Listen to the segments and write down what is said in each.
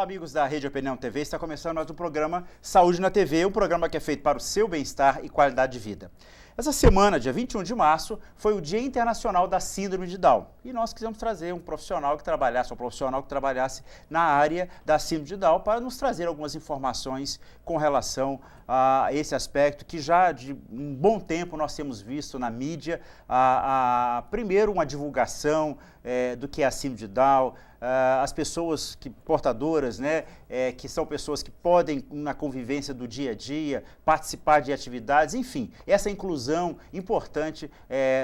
amigos da Rede Opinião TV, está começando mais um programa Saúde na TV, um programa que é feito para o seu bem-estar e qualidade de vida. Essa semana, dia 21 de março, foi o Dia Internacional da Síndrome de Down. E nós quisemos trazer um profissional que trabalhasse na área da Síndrome de Down para nos trazer algumas informações com relação a esse aspecto que já de um bom tempo nós temos visto na mídia, primeiro uma divulgação do que é a Síndrome de Down, as pessoas portadoras, né, que são pessoas que podem, na convivência do dia a dia, participar de atividades, enfim, essa inclusão importante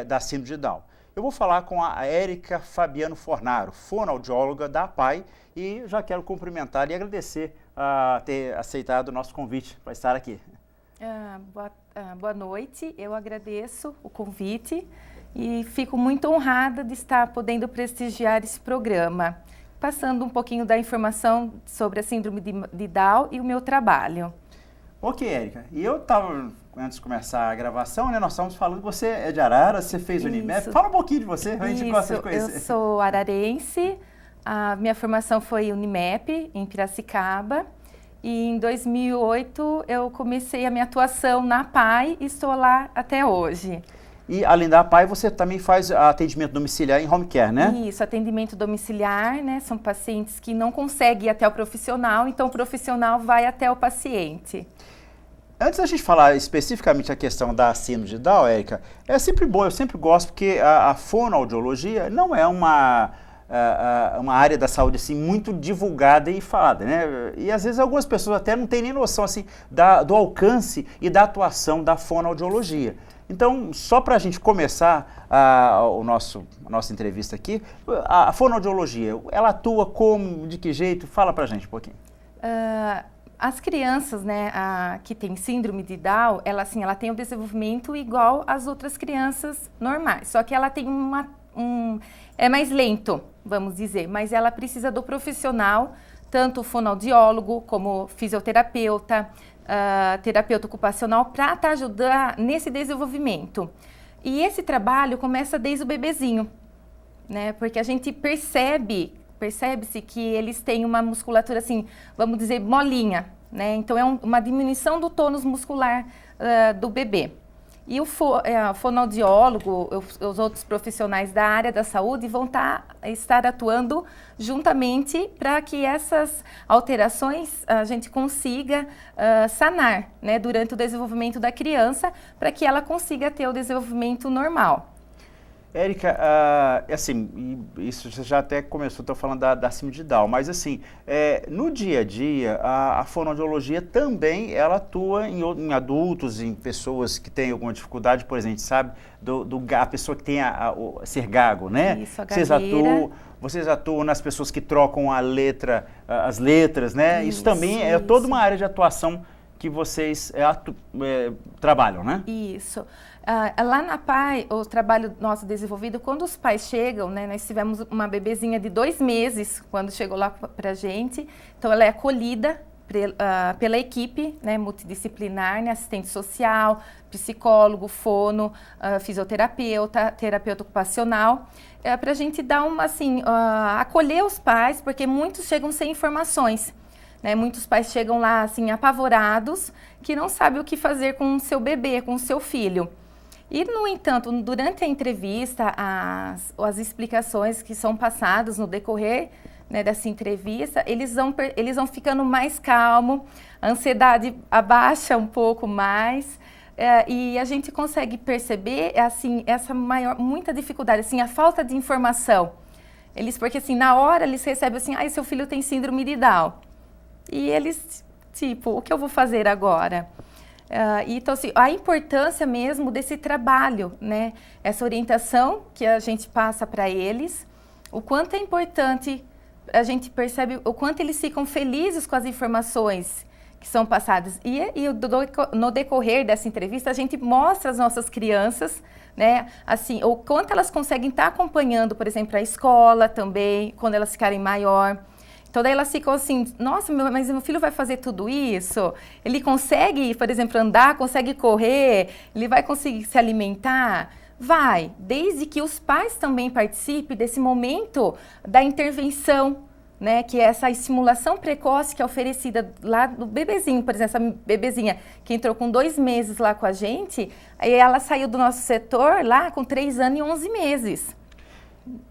da Síndrome de Down. Eu vou falar com a Érica Fabiano Fornaro, fonoaudióloga da APAI, e já quero cumprimentar e agradecer a ter aceitado o nosso convite para estar aqui. Boa noite, eu agradeço o convite e fico muito honrada de estar podendo prestigiar esse programa, passando um pouquinho da informação sobre a síndrome de Down e o meu trabalho. Ok, Érica, e eu estava, antes de começar a gravação, né, nós estávamos falando que você é de Araras, você fez o Unimep. Fala um pouquinho de você, a gente gosta de conhecer. Eu sou ararense, a minha formação foi Unimep, em Piracicaba, e em 2008 eu comecei a minha atuação na APAI e estou lá até hoje. E além da APAI, você também faz atendimento domiciliar em home care, né? Isso, atendimento domiciliar, né? São pacientes que não conseguem ir até o profissional, então o profissional vai até o paciente. Antes da gente falar especificamente a questão da síndrome de Down, Érica, é sempre bom, eu sempre gosto, porque a fonoaudiologia não é uma área da saúde assim, muito divulgada e falada, né? E às vezes algumas pessoas até não têm nem noção assim, do alcance e da atuação da fonoaudiologia. Então, só para a gente começar a nossa entrevista aqui, a fonoaudiologia, ela atua como, de que jeito? Fala para a gente um pouquinho. As crianças, né, que têm síndrome de Down, ela tem um desenvolvimento igual às outras crianças normais, só que ela tem é mais lento, vamos dizer, mas ela precisa do profissional, tanto o fonoaudiólogo como fisioterapeuta, terapeuta ocupacional, para estar ajudando nesse desenvolvimento. E esse trabalho começa desde o bebezinho, né? Porque a gente percebe-se que eles têm uma musculatura assim, vamos dizer, molinha, né? Então é uma diminuição do tônus muscular do bebê. E o fonoaudiólogo, os outros profissionais da área da saúde vão estar atuando juntamente para que essas alterações a gente consiga sanar, né, durante o desenvolvimento da criança, para que ela consiga ter o desenvolvimento normal. Érica, assim, isso você já até começou, estou falando da síndrome de Down, mas assim, no dia a dia, a fonoaudiologia também, ela atua em adultos, em pessoas que têm alguma dificuldade, por exemplo, sabe, a pessoa que tem ser gago, né? Isso, a gagueira. Vocês atuam nas pessoas que trocam as letras, né? Isso também é toda uma área de atuação que vocês trabalham, né? Isso. Lá na APAI, o trabalho nosso desenvolvido, quando os pais chegam, né, nós tivemos uma bebezinha de 2 meses, quando chegou lá pra gente, então ela é acolhida pela equipe, né, multidisciplinar, né, assistente social, psicólogo, fono, fisioterapeuta, terapeuta ocupacional, para a gente dar acolher os pais, porque muitos chegam sem informações. Né, muitos pais chegam lá assim apavorados, que não sabem o que fazer com o seu bebê, com o seu filho. E, no entanto, durante a entrevista, as explicações que são passadas no decorrer, né, dessa entrevista, eles vão ficando mais calmos, a ansiedade abaixa um pouco mais, e a gente consegue perceber assim, muita dificuldade, assim, a falta de informação. Porque assim, na hora eles recebem assim, seu filho tem síndrome de Down. E eles, o que eu vou fazer agora? Então, assim, a importância mesmo desse trabalho, né? Essa orientação que a gente passa para eles, o quanto é importante, a gente percebe o quanto eles ficam felizes com as informações que são passadas. E no decorrer dessa entrevista, a gente mostra às nossas crianças, né, assim, o quanto elas conseguem estar acompanhando, por exemplo, a escola também, quando elas ficarem maior. Então, daí elas ficam assim, nossa, mas meu filho vai fazer tudo isso? Ele consegue, por exemplo, andar, consegue correr? Ele vai conseguir se alimentar? Vai, desde que os pais também participem desse momento da intervenção, né, que é essa estimulação precoce que é oferecida lá do bebezinho, por exemplo, essa bebezinha que entrou com 2 meses lá com a gente, aí ela saiu do nosso setor lá com 3 anos e 11 meses.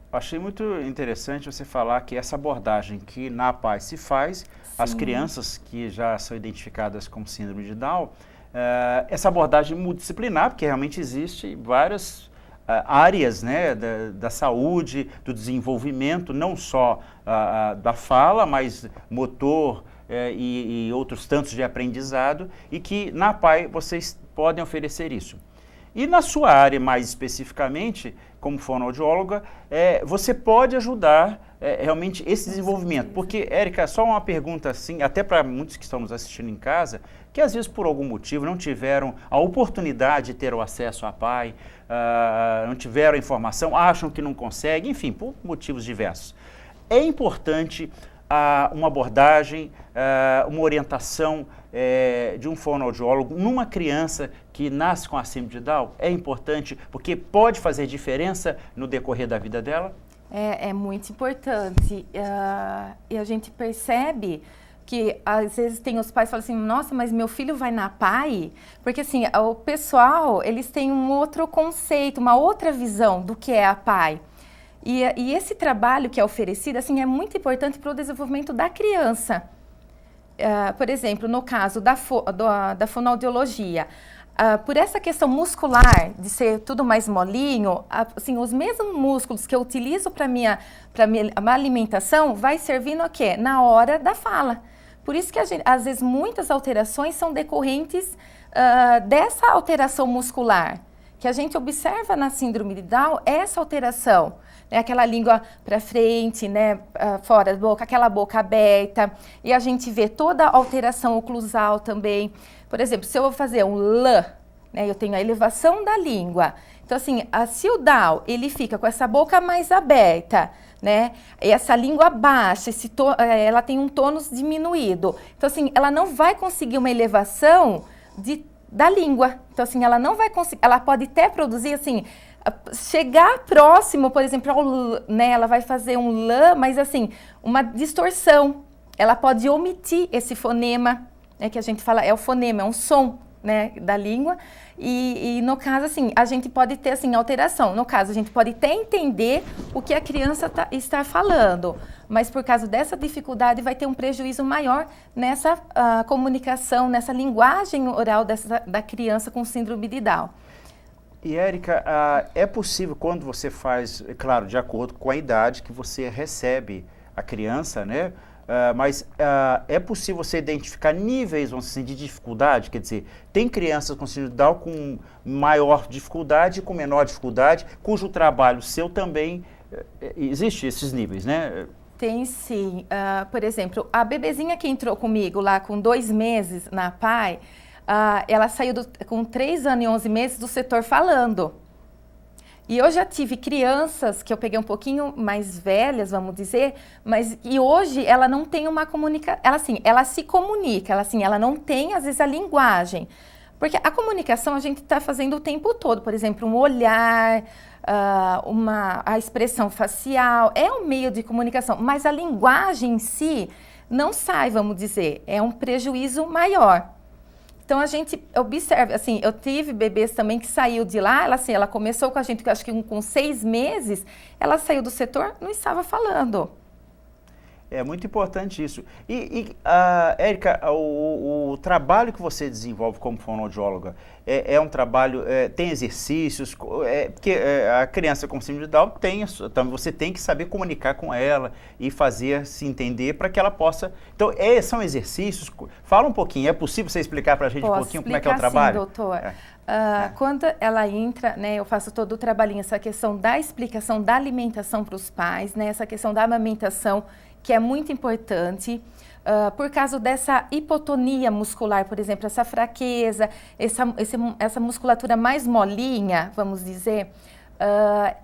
Achei muito interessante você falar que essa abordagem que na APAE se faz, sim, as crianças que já são identificadas com síndrome de Down, essa abordagem multidisciplinar, porque realmente existe várias áreas, né, da saúde, do desenvolvimento, não só da fala, mas motor e outros tantos de aprendizado, e que na APAE vocês podem oferecer isso. E na sua área, mais especificamente, como fonoaudióloga, você pode ajudar realmente esse desenvolvimento. Porque, Érica, só uma pergunta assim, até para muitos que estão nos assistindo em casa, que às vezes por algum motivo não tiveram a oportunidade de ter o acesso à APAE, não tiveram a informação, acham que não conseguem, enfim, por motivos diversos. É importante uma abordagem, uma orientação de um fonoaudiólogo numa criança que nasce com a síndrome de Down? É importante porque pode fazer diferença no decorrer da vida dela? É muito importante. E a gente percebe que às vezes tem os pais que falam assim, nossa, mas meu filho vai na APAE? Porque assim, o pessoal, eles têm um outro conceito, uma outra visão do que é a APAE. E esse trabalho que é oferecido, assim, é muito importante para o desenvolvimento da criança. Por exemplo, no caso da fonoaudiologia, por essa questão muscular, de ser tudo mais molinho, assim, os mesmos músculos que eu utilizo para minha alimentação vai servir no quê? Na hora da fala. Por isso que às vezes muitas alterações são decorrentes dessa alteração muscular. Que a gente observa na síndrome de Down, essa alteração. Aquela língua para frente, né, fora da boca, aquela boca aberta. E a gente vê toda a alteração oclusal também. Por exemplo, se eu vou fazer um L, né, eu tenho a elevação da língua. Então, assim, se o Down, ele fica com essa boca mais aberta, né, e essa língua baixa, ela tem um tônus diminuído. Então, assim, ela não vai conseguir uma elevação da língua. Então, assim, ela não vai conseguir, ela pode até produzir, assim, chegar próximo, por exemplo, ao L, né, ela vai fazer um L, mas assim, uma distorção. Ela pode omitir esse fonema, né, que a gente fala, é o fonema, é um som, né, da língua. E no caso, assim, a gente pode ter, assim, alteração. No caso, a gente pode até entender o que a criança está falando, mas por causa dessa dificuldade vai ter um prejuízo maior nessa comunicação, nessa linguagem oral da criança com síndrome de Down. E, Érica, é possível, quando você faz, claro, de acordo com a idade que você recebe a criança, né? Mas é possível você identificar níveis, vamos dizer, de dificuldade? Quer dizer, tem crianças com síndrome de Down com maior dificuldade e com menor dificuldade, cujo trabalho seu também, existe esses níveis, né? Tem sim. Por exemplo, a bebezinha que entrou comigo lá com 2 meses na APAE, ela saiu com 3 anos e 11 meses do setor falando. E eu já tive crianças que eu peguei um pouquinho mais velhas, vamos dizer, e hoje ela não tem uma comunicação, ela se comunica, ela não tem às vezes a linguagem. Porque a comunicação a gente está fazendo o tempo todo, por exemplo, um olhar, a expressão facial, é um meio de comunicação, mas a linguagem em si não sai, vamos dizer, é um prejuízo maior. Então, a gente observa, assim, eu tive bebês também que saiu de lá, ela começou com a gente, acho que com 6 meses, ela saiu do setor, não estava falando. É muito importante isso. Érica, o trabalho que você desenvolve como fonoaudióloga é um trabalho, tem exercícios, porque a criança com síndrome de Down você tem que saber comunicar com ela e fazer se entender para que ela possa... Então, são exercícios, fala um pouquinho, é possível você explicar para a gente um pouquinho como é que é o trabalho? Sim, doutor. Quando ela entra, né, eu faço todo o trabalhinho, essa questão da explicação da alimentação para os pais, né, essa questão da amamentação, que é muito importante, por causa dessa hipotonia muscular, por exemplo, essa fraqueza, essa musculatura mais molinha, vamos dizer,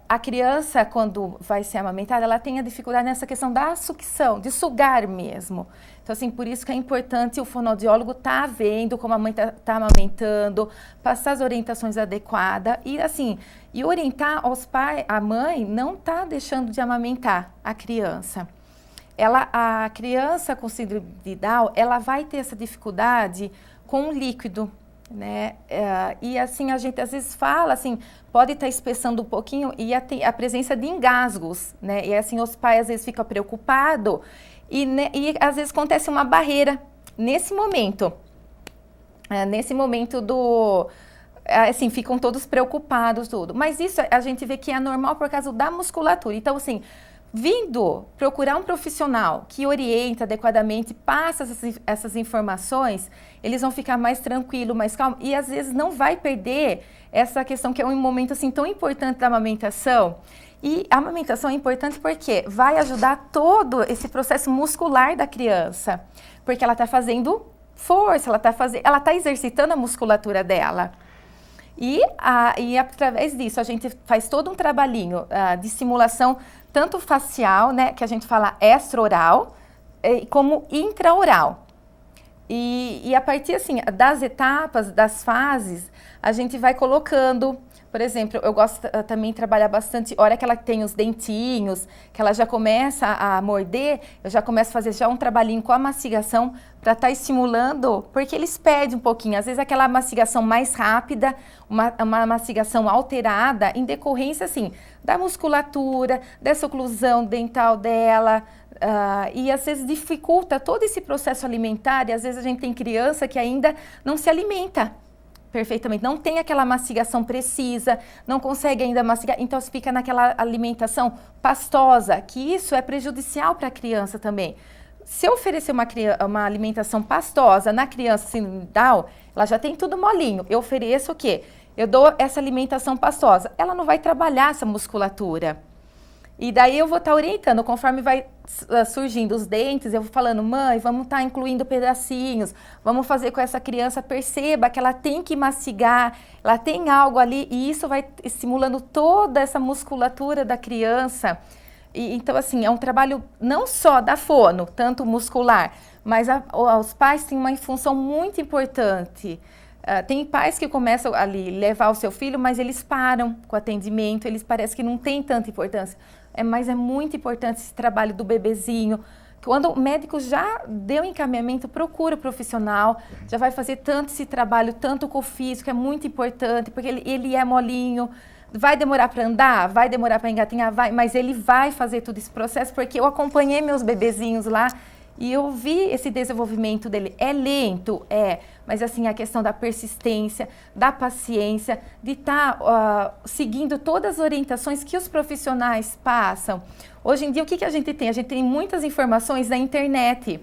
a criança, quando vai ser amamentada, ela tem a dificuldade nessa questão da sucção, de sugar mesmo. Então, assim, por isso que é importante o fonoaudiólogo estar vendo como a mãe está amamentando, passar as orientações adequadas e, assim, orientar os pais, a mãe não está deixando de amamentar a criança. a criança com síndrome de Down, ela vai ter essa dificuldade com o líquido, né? E assim, a gente às vezes fala, assim, pode estar espessando um pouquinho e a presença de engasgos, né? E assim, os pais às vezes ficam preocupados e às vezes acontece uma barreira nesse momento. Nesse momento assim, ficam todos preocupados, tudo. Mas isso a gente vê que é normal por causa da musculatura. Então, assim, vindo procurar um profissional que orienta adequadamente, passa essas informações, eles vão ficar mais tranquilos, mais calmos e às vezes não vai perder essa questão que é um momento assim tão importante da amamentação. E a amamentação é importante porque vai ajudar todo esse processo muscular da criança, porque ela está fazendo força, ela está exercitando a musculatura dela. E através disso a gente faz todo um trabalhinho de estimulação tanto facial, né, que a gente fala extra-oral, como intra-oral. E a partir assim, das etapas, das fases, a gente vai colocando, por exemplo, eu gosto também de trabalhar bastante, a hora que ela tem os dentinhos, que ela já começa a morder, eu já começo a fazer já um trabalhinho com a mastigação para estar estimulando, porque eles pedem um pouquinho, às vezes aquela mastigação mais rápida, uma mastigação alterada, em decorrência, assim, da musculatura, dessa oclusão dental dela, e às vezes dificulta todo esse processo alimentar, e às vezes a gente tem criança que ainda não se alimenta perfeitamente, não tem aquela mastigação precisa, não consegue ainda mastigar, então fica naquela alimentação pastosa, que isso é prejudicial para a criança também. Se eu oferecer uma alimentação pastosa na criança síndrome de Down, ela já tem tudo molinho, eu ofereço o quê? Eu dou essa alimentação pastosa, ela não vai trabalhar essa musculatura. E daí eu vou estar orientando, conforme vai surgindo os dentes, eu vou falando, mãe, vamos estar incluindo pedacinhos, vamos fazer com que essa criança perceba que ela tem que mastigar, ela tem algo ali, e isso vai estimulando toda essa musculatura da criança. Então, assim, é um trabalho não só da fono, tanto muscular, mas os pais têm uma função muito importante. Tem pais que começam ali levar o seu filho, mas eles param com o atendimento, eles parecem que não tem tanta importância. Mas é muito importante esse trabalho do bebezinho. Quando o médico já deu encaminhamento, procura o profissional, já vai fazer tanto esse trabalho, tanto com o físico, é muito importante, porque ele é molinho. Vai demorar para andar? Vai demorar para engatinhar? Vai, mas ele vai fazer todo esse processo, porque eu acompanhei meus bebezinhos lá e eu vi esse desenvolvimento dele. É lento, mas assim, a questão da persistência, da paciência, de estar seguindo todas as orientações que os profissionais passam. Hoje em dia, o que a gente tem? A gente tem muitas informações na internet.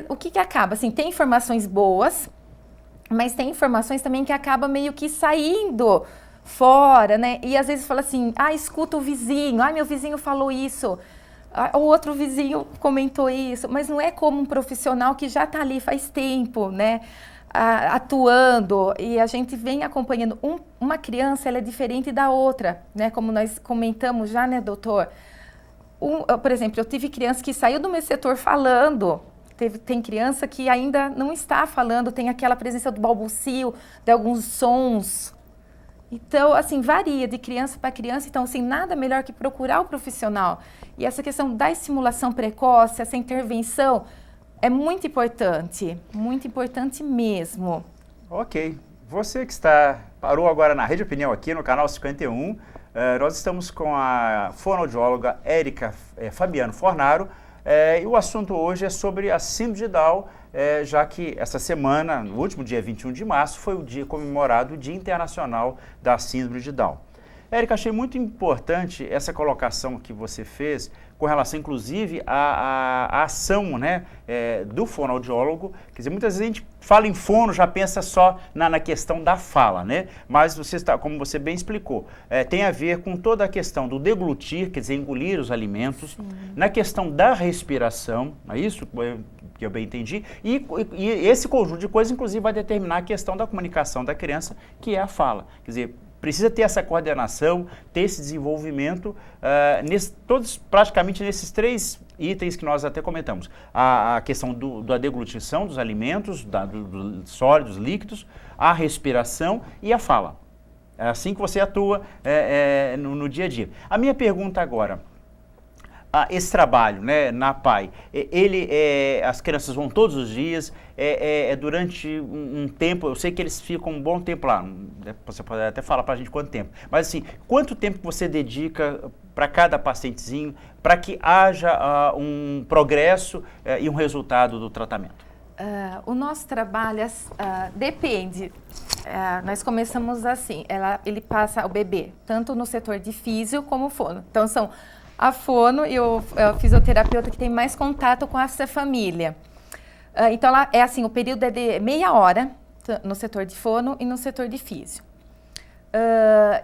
O que acaba? Assim, tem informações boas, mas tem informações também que acabam meio que saindo fora, né? E às vezes fala assim, escuta o vizinho, meu vizinho falou isso, o outro vizinho comentou isso, mas não é como um profissional que já está ali faz tempo, né? Atuando, e a gente vem acompanhando. Uma criança, ela é diferente da outra, né? Como nós comentamos já, né, doutor? Por exemplo, eu tive criança que saiu do meu setor falando. Tem criança que ainda não está falando, tem aquela presença do balbucio, de alguns sons. Então, assim, varia de criança para criança. Então, assim, nada melhor que procurar o profissional. E essa questão da estimulação precoce, essa intervenção, é muito importante mesmo. Ok. Você que parou agora na Rede Opinião aqui no canal 51, nós estamos com a fonoaudióloga Érica Fabiano Fornaro, e o assunto hoje é sobre a síndrome de Down, já que essa semana, no último dia 21 de março, foi o dia comemorado o Dia Internacional da Síndrome de Down. Érica, achei muito importante essa colocação que você fez com relação, inclusive, à ação, né, do fonoaudiólogo. Quer dizer, muitas vezes a gente fala em fono, já pensa só na questão da fala, né? Mas como você bem explicou, tem a ver com toda a questão do deglutir, quer dizer, engolir os alimentos, sim, na questão da respiração, é isso que eu bem entendi, e esse conjunto de coisas, inclusive, vai determinar a questão da comunicação da criança, que é a fala. Quer dizer, precisa ter essa coordenação, ter esse desenvolvimento, praticamente nesses três itens que nós até comentamos. A questão da deglutição dos alimentos, dos sólidos, líquidos, a respiração e a fala. É assim que você atua no dia a dia. A minha pergunta agora, esse trabalho, né, na PAI, as crianças vão todos os dias, durante um tempo, eu sei que eles ficam um bom tempo lá, você pode até falar para a gente quanto tempo, mas assim, quanto tempo você dedica para cada pacientezinho, para que haja um progresso e um resultado do tratamento? O nosso trabalho depende. Nós começamos assim, ele passa o bebê, tanto no setor de físio como fono. Então, são a fono e o fisioterapeuta que tem mais contato com essa família. Então, assim, o período é de meia hora no setor de fono e no setor de físio.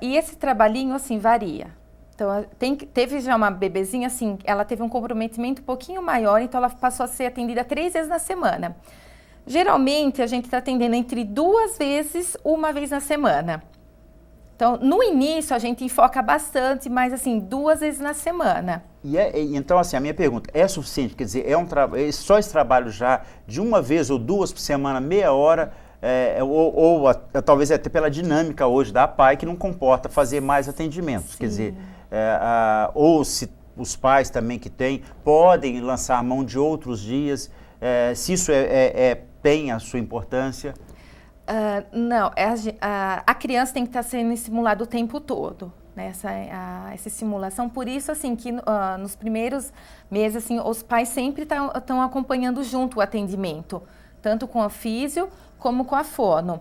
E esse trabalhinho, assim, varia. Então, teve já uma bebezinha, assim, ela teve um comprometimento um pouquinho maior, então ela passou a ser atendida 3 vezes na semana. Geralmente, a gente está atendendo entre 2 vezes, 1 vez na semana. Então, no início, a gente enfoca bastante, mas, assim, 2 vezes na semana. Então, assim, a minha pergunta, é suficiente? Quer dizer, só esse trabalho já de 1 vez ou 2 por semana, meia hora, ou talvez até pela dinâmica hoje da PAI, que não comporta fazer mais atendimentos. Sim. Quer dizer, ou se os pais também que têm, podem lançar a mão de outros dias, se isso tem a sua importância? Não, a criança tem que estar sendo estimulada o tempo todo, né? Essa estimulação, por isso assim que nos primeiros meses assim, os pais sempre estão acompanhando junto o atendimento, tanto com a físio como com a fono.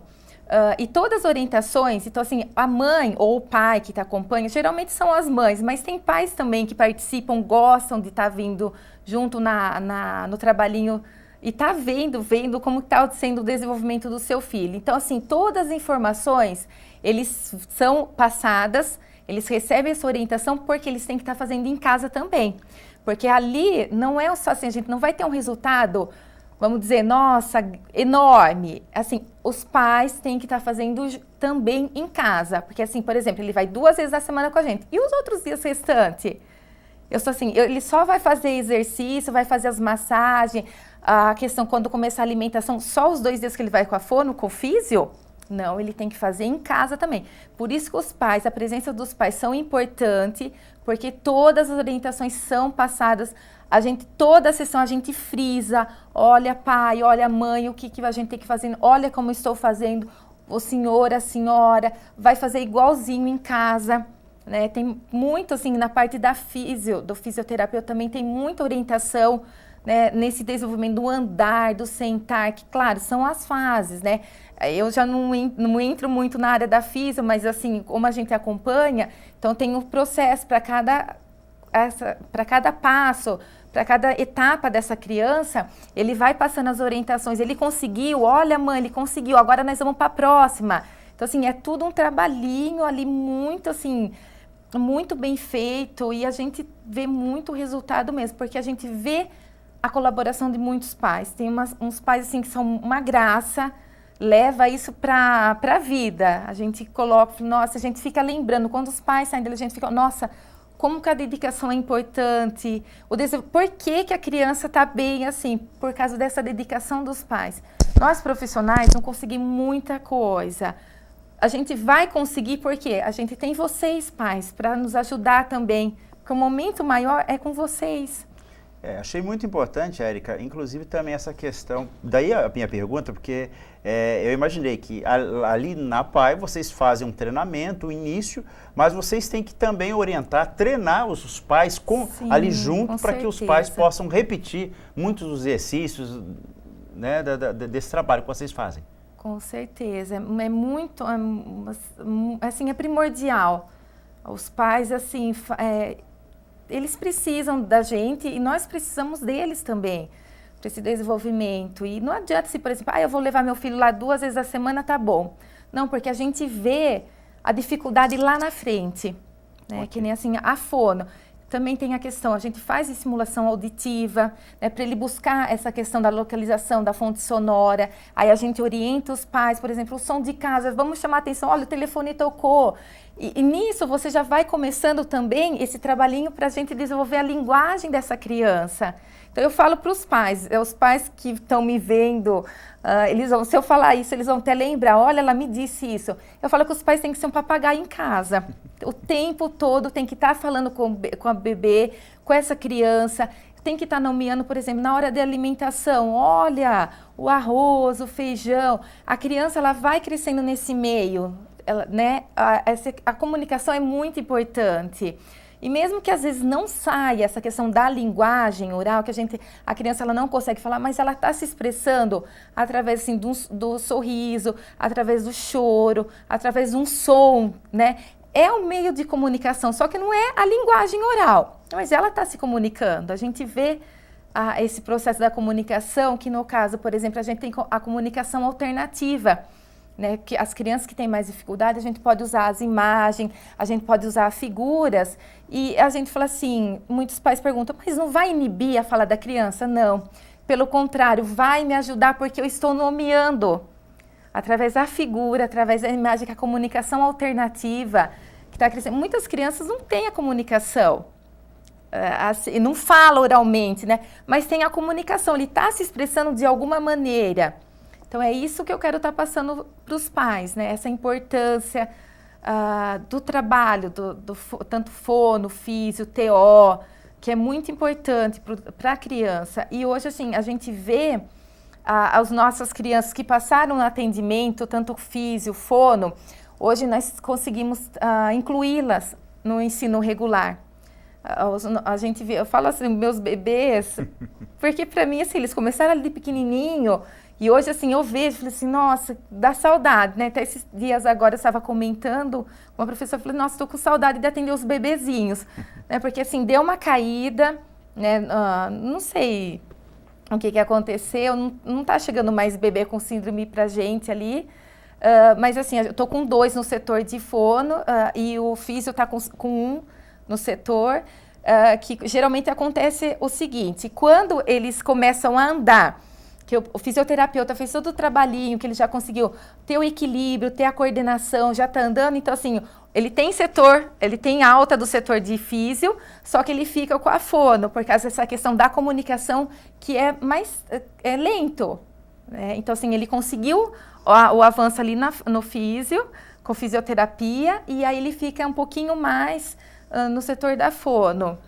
E todas as orientações, então assim, a mãe ou o pai que acompanha, geralmente são as mães, mas tem pais também que participam, gostam de estar vindo junto no trabalhinho e tá vendo como está sendo o desenvolvimento do seu filho. Então, assim, todas as informações, eles são passadas, eles recebem essa orientação porque eles têm que estar fazendo em casa também. Porque ali não é só assim, a gente não vai ter um resultado, vamos dizer, nossa, enorme. Assim, os pais têm que estar fazendo também em casa. Porque assim, por exemplo, ele vai 2 vezes na semana com a gente. E os outros dias restantes? Ele só vai fazer exercício, vai fazer as massagens, a questão quando começar a alimentação, só os 2 dias que ele vai com a fono, com o físio? Não, ele tem que fazer em casa também. Por isso que a presença dos pais são importante, porque todas as orientações são passadas. Toda a sessão a gente frisa, olha pai, olha mãe, o que a gente tem que fazer, olha como estou fazendo, o senhor, a senhora, vai fazer igualzinho em casa. Né? Tem muito, assim, na parte do fisioterapeuta também tem muita orientação, né, nesse desenvolvimento do andar, do sentar, que, claro, são as fases, né? Eu já não entro muito na área da físio, mas, assim, como a gente acompanha, então tem um processo para cada passo, para cada etapa dessa criança, ele vai passando as orientações. Ele conseguiu, olha, mãe, ele conseguiu, agora nós vamos para a próxima. Então, assim, é tudo um trabalhinho ali muito, assim, muito bem feito e a gente vê muito resultado mesmo, porque a gente vê a colaboração de muitos pais. Tem uns pais assim que são uma graça, leva isso para a vida. A gente coloca, nossa, a gente fica lembrando, quando os pais saem dele, a gente fica, nossa, como que a dedicação é importante, por que a criança está bem assim, por causa dessa dedicação dos pais. Nós profissionais não conseguimos muita coisa. A gente vai conseguir porque a gente tem vocês, pais, para nos ajudar também, porque o momento maior é com vocês. Achei muito importante, Érica, inclusive também essa questão, daí a minha pergunta, porque eu imaginei que ali na PAI vocês fazem um treinamento, um início, mas vocês têm que também orientar, treinar os pais ali junto, para que os pais possam repetir muitos dos exercícios, né, desse trabalho que vocês fazem. Com certeza, é muito, assim, é primordial. Os pais, assim, eles precisam da gente e nós precisamos deles também, para esse desenvolvimento. E não adianta se, por exemplo, eu vou levar meu filho lá 2 vezes a semana, tá bom. Não, porque a gente vê a dificuldade lá na frente, né? Okay. Que nem assim, a fono. Também tem a questão, a gente faz estimulação auditiva, né, para ele buscar essa questão da localização da fonte sonora. Aí a gente orienta os pais, por exemplo, o som de casa, vamos chamar a atenção, olha, o telefone tocou. E nisso você já vai começando também esse trabalhinho para a gente desenvolver a linguagem dessa criança. Então eu falo para os pais que estão me vendo, se eu falar isso, eles vão até lembrar, olha, ela me disse isso. Eu falo que os pais têm que ser um papagaio em casa. O tempo todo tem que estar falando com a bebê, com essa criança, tem que estar nomeando, por exemplo, na hora da alimentação, olha, o arroz, o feijão. A criança, ela vai crescendo nesse meio, né? A comunicação é muito importante. E mesmo que às vezes não saia essa questão da linguagem oral, que a criança ela não consegue falar, mas ela está se expressando através assim, do sorriso, através do choro, através de um som, né? É um meio de comunicação, só que não é a linguagem oral, mas ela está se comunicando. A gente vê esse processo da comunicação, que no caso, por exemplo, a gente tem a comunicação alternativa, né? Que as crianças que têm mais dificuldade, a gente pode usar as imagens, a gente pode usar figuras, e a gente fala assim, muitos pais perguntam, mas não vai inibir a fala da criança? Não, pelo contrário, vai me ajudar porque eu estou nomeando. Através da figura, através da imagem, que a comunicação alternativa que está crescendo. Muitas crianças não têm a comunicação, assim, não fala oralmente, né? Mas tem a comunicação, ele está se expressando de alguma maneira. Então é isso que eu quero estar passando para os pais, né? Essa importância do trabalho, tanto fono, físio, TO, que é muito importante para a criança. E hoje, assim, a gente vê as nossas crianças que passaram no atendimento, tanto físio, fono, hoje nós conseguimos incluí-las no ensino regular. A gente vê, eu falo assim, meus bebês, porque para mim, assim, eles começaram ali de pequenininho, e hoje, assim, eu vejo, falei assim, nossa, dá saudade, né? Até esses dias agora eu estava comentando com uma professora, falei, nossa, estou com saudade de atender os bebezinhos, né? Porque, assim, deu uma caída, né? Não sei o que aconteceu, não está chegando mais bebê com síndrome pra gente ali, mas assim, eu tô com 2 no setor de fono e o físio tá com 1 no setor, que geralmente acontece o seguinte, quando eles começam a andar, que o fisioterapeuta fez todo o trabalhinho, que ele já conseguiu ter o equilíbrio, ter a coordenação, já tá andando, então assim, ele tem alta do setor de físio, só que ele fica com a fono, por causa dessa questão da comunicação que é mais lento, né? Então assim, ele conseguiu o avanço ali no físio, com fisioterapia, e aí ele fica um pouquinho mais no setor da fono.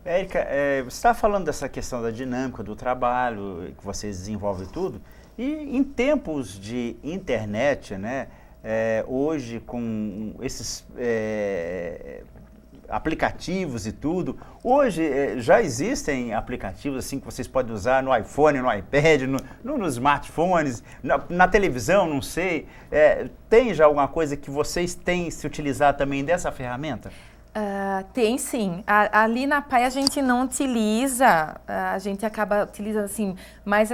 Érica, você está falando dessa questão da dinâmica do trabalho, que vocês desenvolvem tudo, e em tempos de internet, né, hoje com esses aplicativos e tudo, hoje já existem aplicativos assim que vocês podem usar no iPhone, no iPad, nos smartphones, na televisão, não sei, tem já alguma coisa que vocês têm se utilizar também dessa ferramenta? Tem sim. Ali na PAI a gente não utiliza, a gente acaba utilizando assim, mais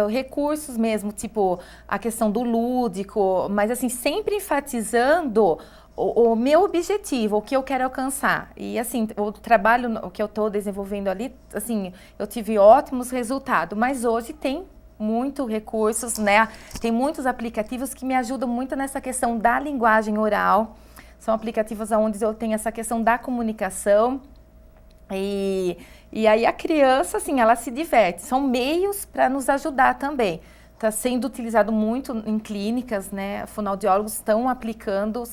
recursos mesmo, tipo a questão do lúdico, mas assim, sempre enfatizando o meu objetivo, o que eu quero alcançar. E assim, o trabalho que eu estou desenvolvendo ali, assim, eu tive ótimos resultados, mas hoje tem muitos recursos, né? Tem muitos aplicativos que me ajudam muito nessa questão da linguagem oral. São aplicativos onde eu tenho essa questão da comunicação e aí a criança, assim, ela se diverte. São meios para nos ajudar também. Está sendo utilizado muito em clínicas, né? Fonoaudiólogos estão aplicando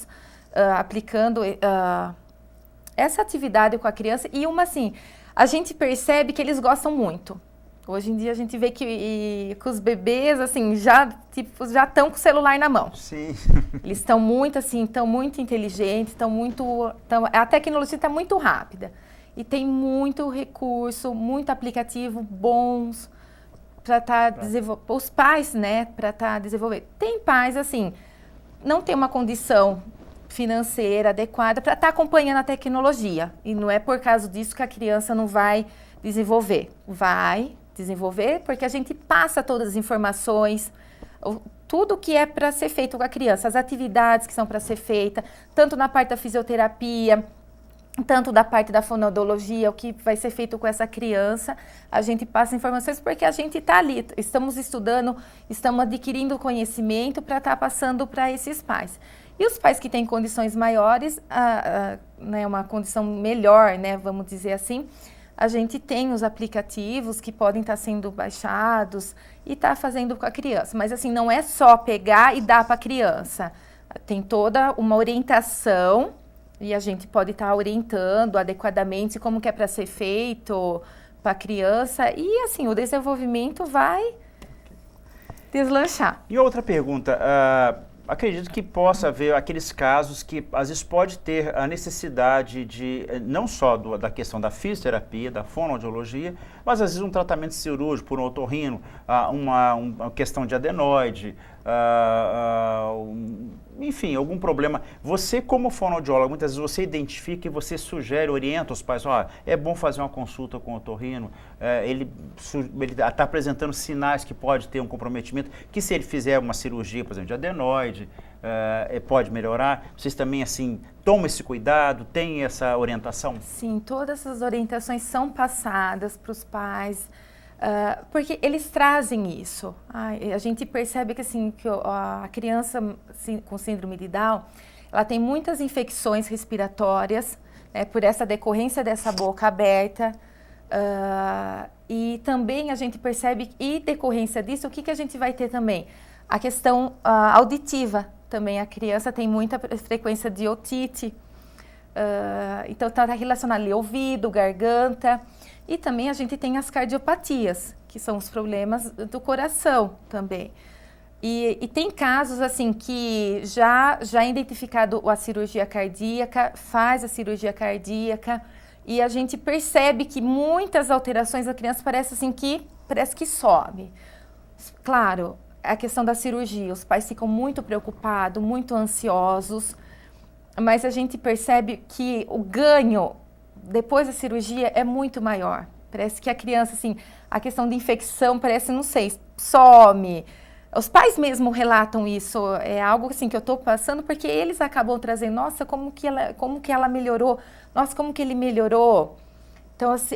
essa atividade com a criança e assim, a gente percebe que eles gostam muito. Hoje em dia a gente vê que os bebês, assim, já estão com o celular na mão. Sim. Eles estão muito, assim, muito inteligentes, a tecnologia está muito rápida. E tem muito recurso, muito aplicativo bons para estar desenvolvendo, os pais, né, para estar desenvolvendo. Tem pais, assim, não tem uma condição financeira adequada para estar acompanhando a tecnologia. E não é por causa disso que a criança não vai desenvolver. Vai desenvolver, porque a gente passa todas as informações, tudo que é para ser feito com a criança, as atividades que são para ser feitas, tanto na parte da fisioterapia, tanto da parte da fonoaudiologia, o que vai ser feito com essa criança, a gente passa informações porque a gente está ali, estamos estudando, estamos adquirindo conhecimento para estar passando para esses pais. E os pais que têm condições maiores, né, uma condição melhor, né, vamos dizer assim, a gente tem os aplicativos que podem estar sendo baixados e estar fazendo com a criança. Mas assim, não é só pegar e dar para a criança. Tem toda uma orientação e a gente pode estar orientando adequadamente como que é para ser feito para a criança. E assim, o desenvolvimento vai deslanchar. E outra pergunta, acredito que possa haver aqueles casos que às vezes pode ter a necessidade de, não só da questão da fisioterapia, da fonoaudiologia, mas às vezes um tratamento cirúrgico por um otorrino, uma questão de adenoide, enfim, algum problema. Você, como fonoaudiólogo, muitas vezes você identifica e você sugere, orienta os pais, é bom fazer uma consulta com o otorrino, ele está apresentando sinais que pode ter um comprometimento, que se ele fizer uma cirurgia, por exemplo, de adenoide, pode melhorar. Vocês também, assim, tomam esse cuidado, têm essa orientação? Sim, todas essas orientações são passadas para os pais, porque eles trazem isso. A gente percebe que, assim, que a criança com síndrome de Down, ela tem muitas infecções respiratórias, por essa decorrência dessa boca aberta. E também a gente percebe, e decorrência disso, o que a gente vai ter também? A questão auditiva. Também a criança tem muita frequência de otite. Então está relacionado ali ouvido, garganta. E também a gente tem as cardiopatias, que são os problemas do coração também. E tem casos assim que já é identificado a cirurgia cardíaca, faz a cirurgia cardíaca e a gente percebe que muitas alterações da criança parece que some. Claro, a questão da cirurgia, os pais ficam muito preocupados, muito ansiosos, mas a gente percebe que o ganho depois da cirurgia é muito maior. Parece que a criança, assim, a questão de infecção parece, não sei, some. Os pais mesmo relatam isso, é algo assim que eu estou passando, porque eles acabam trazendo, nossa, como que ela melhorou, nossa, como que ele melhorou. Então, assim,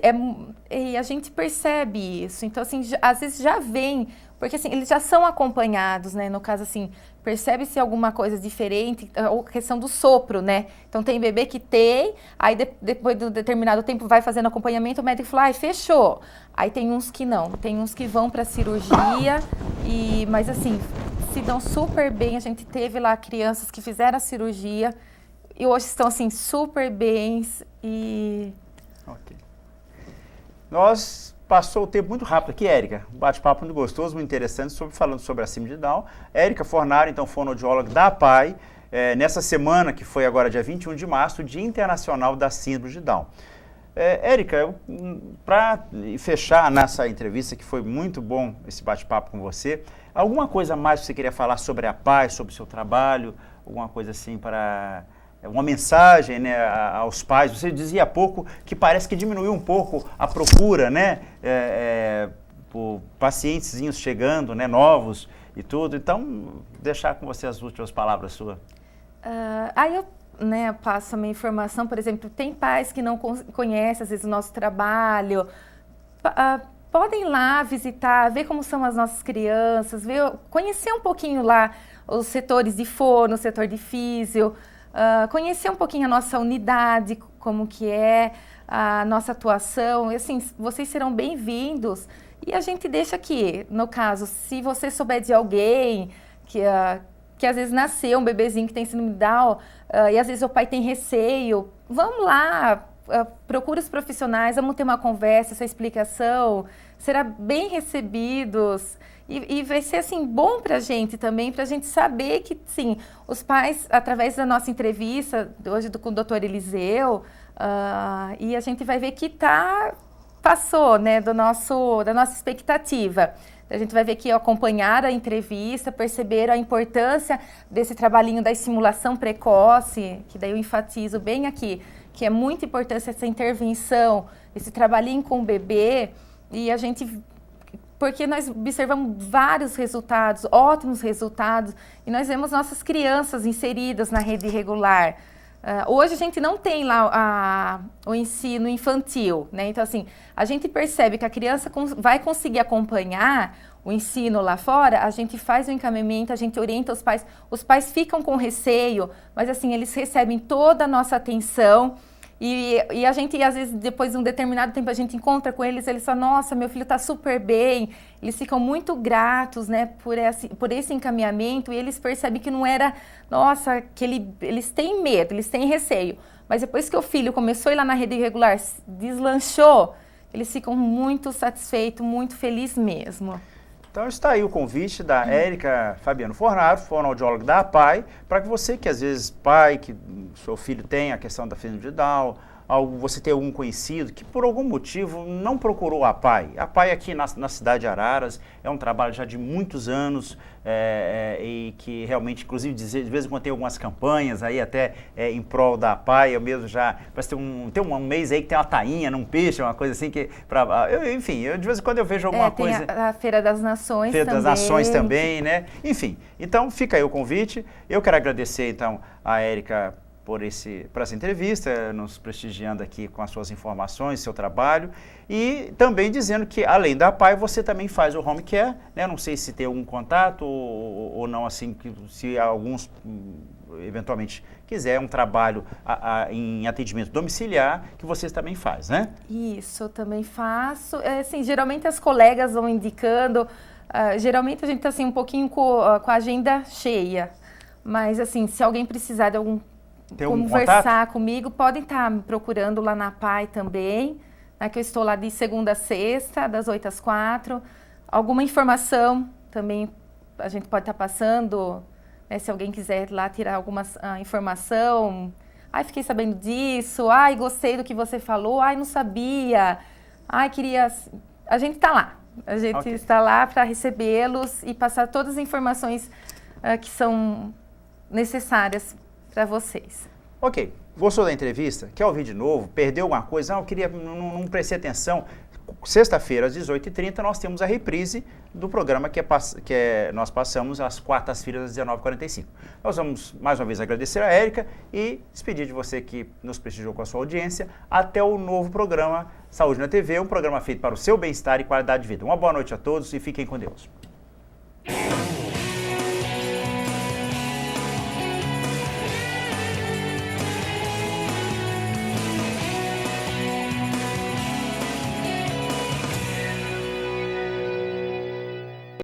e a gente percebe isso. Então, assim, às vezes já vem, porque assim, eles já são acompanhados, né? No caso, assim, percebe-se alguma coisa diferente, a questão do sopro, né? Então, tem bebê que tem, aí depois de um determinado tempo vai fazendo acompanhamento, o médico fala, fechou. Aí tem uns que não, tem uns que vão para cirurgia, mas assim, se dão super bem. A gente teve lá crianças que fizeram a cirurgia e hoje estão, assim, super bem e... Ok. Passou o tempo muito rápido aqui, Érica. Um bate-papo muito gostoso, muito interessante, falando sobre a síndrome de Down. Érica Fornaro, então, fonoaudióloga da APAE, nessa semana, que foi agora dia 21 de março, o Dia Internacional da Síndrome de Down. Érica, para fechar nessa entrevista, que foi muito bom esse bate-papo com você, alguma coisa mais que você queria falar sobre a APAE, sobre o seu trabalho, alguma coisa assim para... uma mensagem, né, aos pais? Você dizia há pouco que parece que diminuiu um pouco a procura, né, por pacientezinhos chegando, né, novos e tudo. Então, deixar com você as últimas palavras suas. Aí eu, né, passo a minha informação, por exemplo, tem pais que não conhecem, às vezes, o nosso trabalho. Podem ir lá visitar, ver como são as nossas crianças, conhecer um pouquinho lá os setores de fono, o setor de físio, conhecer um pouquinho a nossa unidade, como que é a nossa atuação. E, assim, vocês serão bem-vindos. E a gente deixa aqui, no caso, se você souber de alguém que às vezes nasceu um bebezinho que tem síndrome de Down, e às vezes o pai tem receio, vamos lá, procura os profissionais, vamos ter uma conversa, essa explicação, será bem recebidos. E vai ser, assim, bom para a gente também, para a gente saber que, sim, os pais, através da nossa entrevista, hoje com o Dr. Eliseu, e a gente vai ver que passou, né, da nossa expectativa. A gente vai ver que acompanharam a entrevista, perceberam a importância desse trabalhinho da estimulação precoce, que daí eu enfatizo bem aqui, que é muito importante essa intervenção, esse trabalhinho com o bebê, e a gente... porque nós observamos vários resultados, ótimos resultados, e nós vemos nossas crianças inseridas na rede regular. Hoje a gente não tem lá o ensino infantil, né? Então, assim, a gente percebe que a criança vai conseguir acompanhar o ensino lá fora, a gente faz o encaminhamento, a gente orienta os pais ficam com receio, mas assim, eles recebem toda a nossa atenção E a gente, às vezes, depois de um determinado tempo, a gente encontra com eles falam, nossa, meu filho está super bem. Eles ficam muito gratos, né, por esse encaminhamento, e eles percebem que não era, nossa, que eles têm medo, eles têm receio. Mas depois que o filho começou a ir lá na rede regular, deslanchou, eles ficam muito satisfeitos, muito felizes mesmo. Então está aí o convite da Érica Fabiano Fornaro, fonoaudióloga da APAE, para que você que às vezes pai, que seu filho tem a questão da síndrome de Down, você tem algum conhecido que por algum motivo não procurou a APAE. A APAE aqui na cidade de Araras é um trabalho já de muitos anos e que realmente, inclusive, de vez em quando tem algumas campanhas aí até em prol da APAE. Eu mesmo já, parece que tem um mês aí que tem uma tainha num peixe, uma coisa assim que, enfim, de vez em quando eu vejo alguma coisa. Tem a Feira das Nações Feira também. das Nações também, né? Enfim, então fica aí o convite. Eu quero agradecer então a Érica por essa entrevista, nos prestigiando aqui com as suas informações, seu trabalho, e também dizendo que, além da APAE, você também faz o home care, né? Não sei se tem algum contato ou não, assim, se alguns eventualmente quiser um trabalho em atendimento domiciliar, que vocês também fazem, né? Isso, eu também faço. Assim, geralmente as colegas vão indicando, geralmente a gente está assim, um pouquinho com a agenda cheia, mas assim, se alguém precisar de algum conversar comigo, podem estar me procurando lá na APAE também, né, que eu estou lá de segunda a sexta, das 8 às 4. Alguma informação também a gente pode estar passando, né, se alguém quiser lá tirar alguma informação. Ai, fiquei sabendo disso. Ai, gostei do que você falou. Ai, não sabia. Ai, queria... A gente está lá. A gente está lá para recebê-los e passar todas as informações que são necessárias para vocês. Ok. Gostou da entrevista? Quer ouvir de novo? Perdeu alguma coisa? Eu queria, não prestei atenção. Sexta-feira, às 18h30, nós temos a reprise do programa que nós passamos às quartas-feiras, às 19h45. Nós vamos, mais uma vez, agradecer a Érica e despedir de você que nos prestigiou com a sua audiência. Até o novo programa Saúde na TV, um programa feito para o seu bem-estar e qualidade de vida. Uma boa noite a todos e fiquem com Deus.